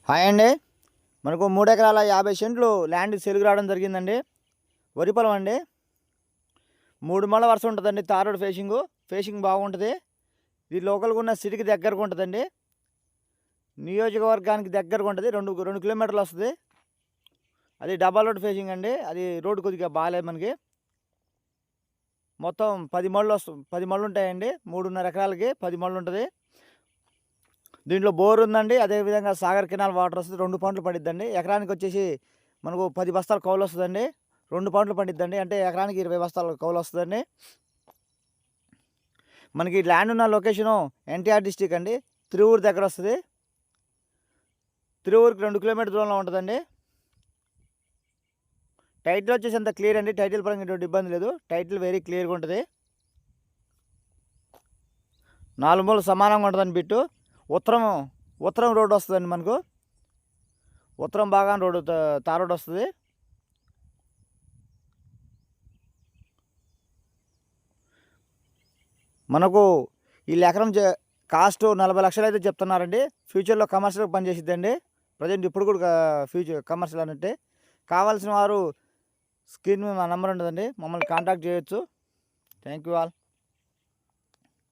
Hi అండి. మనకు 3 ఎకరాల 50 సెంట్లు ల్యాండ్ సేల్‌కి రావడం జరిగిందండి. వరి పొలం అండి. 3 మళ్ళ వరుస ఉంటదండి. తార్ రోడ్ ఫేసింగ్ బాగుంటది. ఇది లోకల్‌గా ఉన్న సిటీకి దగ్గరగా ఉంటదండి. నియోజకవర్గానికి దగ్గరగా ఉంటది. 2 కిలోమీటర్లు వస్తది. అది డబల్ రోడ్ ఫేసింగ్ అండి. అది రోడ్ కొద్దిగా బాలేదు మనకి. మొత్తం 10 మళ్ళుంటాయండి. 3.5 ఎకరాలకి 10 మళ్ళుంటది. దీంట్లో బోర్ ఉందండి. అదేవిధంగా సాగర్ కెనాల్ వాటర్ వస్తది. 2 పంటలు పండిద్దండి. ఎకరానికి వచ్చేసి మనకు 10 బస్తాలు కౌలొస్తదండి. 2 పంటలు పండిద్దండి. అంటే ఎకరానికి 20 బస్తాలు కౌలొస్తదండి. మనకి ల్యాండ్ ఉన్న లొకేషను ఎన్టీఆర్ డిస్ట్రిక్ట్ అండి. తిరువూరు దగ్గర వస్తది. తిరువూరుకి 2 కిలోమీటర్ దూరంలో ఉంటదండి. టైటిల్ వచ్చేసి అంత క్లియర్ అండి. టైటిల్ పరంగా ఎటువంటి ఇబ్బంది లేదు. టైటిల్ వెరీ క్లియర్‌గా ఉంటది. 4 మూలలు సమానంగా ఉంటదండి బిట్టు. ఉత్తరం రోడ్ వస్తదండి మనకు. ఉత్తరం భాగాన తార్ రోడ్ వస్తది. మనకు ఈ ఎకరం కాస్ట్ 40 లక్షలైతే చెప్తున్నారండి. ఫ్యూచర్‌లో కమర్షియల్‌గా పనిచేసిద్దండి. ప్రెజెంట్ ఇప్పుడు కూడా ఫ్యూచర్ కమర్షియల్ అన్నట్టే. కావాల్సిన వారు స్క్రీన్ మీద మా నంబర్ ఉంటదండి. మమ్మల్ని కాంటాక్ట్ చేయొచ్చు. Thank you all.